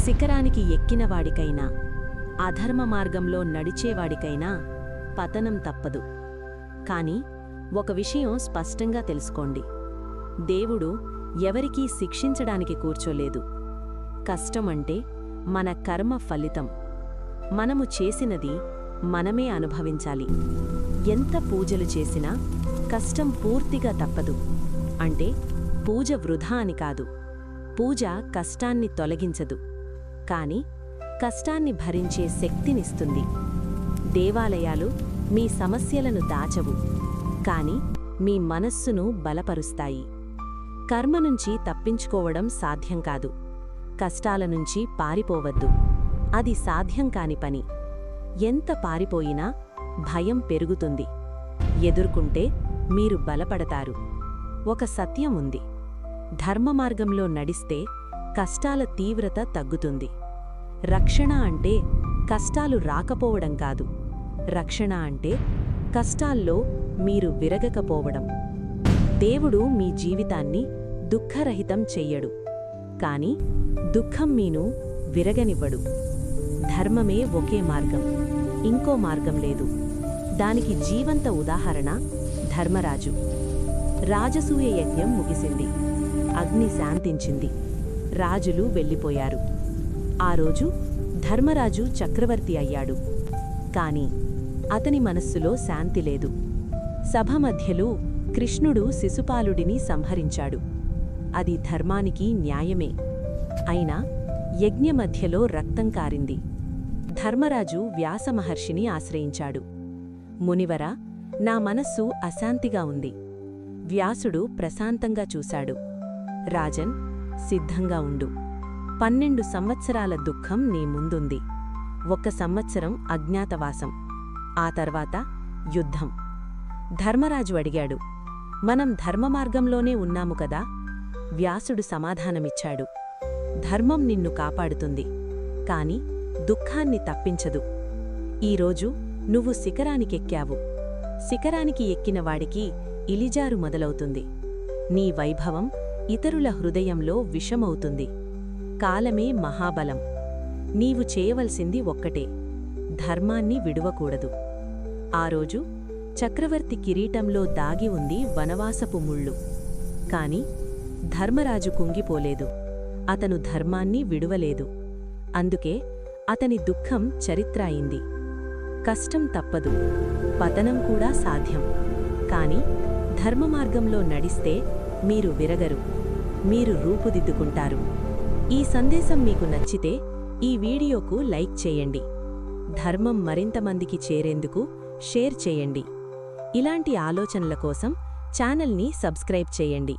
శిఖరానికి ఎక్కినవాడికైనా అధర్మ మార్గంలో నడిచేవాడికైనా పతనం తప్పదు. కాని ఒక విషయం స్పష్టంగా తెలుసుకోండి. దేవుడు ఎవరికీ శిక్షించడానికి కూర్చోలేదు. కష్టమంటే మన కర్మ ఫలితం. మనము చేసినది మనమే అనుభవించాలి. ఎంత పూజలు చేసినా కష్టం పూర్తిగా తప్పదు. అంటే పూజ వృధా అని కాదు. పూజ కష్టాన్ని తొలగించదు, కాని కష్టాన్ని భరించే శక్తినిస్తుంది. దేవాలయాలు మీ సమస్యలను దాచవు, కాని మీ మనస్సును బలపరుస్తాయి. కర్మ నుంచి తప్పించుకోవడం సాధ్యం కాదు. కష్టాల నుంచి పారిపోవద్దు, అది సాధ్యం కాని పని. ఎంత పారిపోయినా భయం పెరుగుతుంది. ఎదుర్కొంటే మీరు బలపడతారు. ఒక సత్యం ఉంది. ధర్మమార్గంలో నడిస్తే కష్టాల తీవ్రత తగ్గుతుంది. రక్షణ అంటే కష్టాలు రాకపోవడం కాదు. రక్షణ అంటే కష్టాల్లో మీరు విరగకపోవడం. దేవుడు మీ జీవితాన్ని దుఃఖరహితం చెయ్యడు, కాని దుఃఖం మీను విరగనివ్వడు. ధర్మమే ఒకే మార్గం, ఇంకో మార్గం లేదు. దానికి జీవంత ఉదాహరణ ధర్మరాజు. రాజసూయ యజ్ఞం ముగిసింది. అగ్ని శాంతించింది. రాజులు వెళ్ళిపోయారు. ఆ రోజు ధర్మరాజు చక్రవర్తి అయ్యాడు. కాని అతని మనస్సులో శాంతి లేదు. సభ మధ్యలో కృష్ణుడు శిశుపాలుడిని సంహరించాడు. అది ధర్మానికి న్యాయమే. అయినా యజ్ఞ మధ్యలో రక్తం కారింది. ధర్మరాజు వ్యాసమహర్షిని ఆశ్రయించాడు. మునివరా, నా మనస్సు అశాంతిగా ఉంది. వ్యాసుడు ప్రశాంతంగా చూశాడు. రాజన్, సిద్ధంగా ఉండు. 12 సంవత్సరాల దుఃఖం నీ ముందుంది. 1 సంవత్సరం అజ్ఞాతవాసం, ఆ తర్వాత యుద్ధం. ధర్మరాజు అడిగాడు, మనం ధర్మమార్గంలోనే ఉన్నాము కదా? వ్యాసుడు సమాధానమిచ్చాడు, ధర్మం నిన్ను కాపాడుతుంది, కాని దుఃఖాన్ని తప్పించదు. ఈరోజు నువ్వు శిఖరానికెక్కావు. శిఖరానికి ఎక్కినవాడికి ఇలిజారు మొదలవుతుంది. నీ వైభవం ఇతరుల హృదయంలో విషమవుతుంది. కాలమే మహాబలం. నీవు చేయవలసింది ఒక్కటే, ధర్మాన్ని విడువకూడదు. ఆ రోజు చక్రవర్తి కిరీటంలో దాగి ఉంది వనవాసపు ముళ్ళు. కాని ధర్మరాజు కుంగిపోలేదు. అతను ధర్మాన్ని విడువలేదు. అందుకే అతని దుఃఖం చరిత్ర అయింది. కష్టం తప్పదు, పతనం కూడా సాధ్యం. కాని ధర్మమార్గంలో నడిస్తే మీరు విరగరు, మీరు రూపుదిద్దుకుంటారు. ఈ సందేశం మీకు నచ్చితే ఈ వీడియోకు లైక్ చేయండి. ధర్మం మరింతమందికి చేరేందుకు షేర్ చేయండి. ఇలాంటి ఆలోచనల కోసం ఛానల్ని సబ్స్క్రైబ్ చేయండి.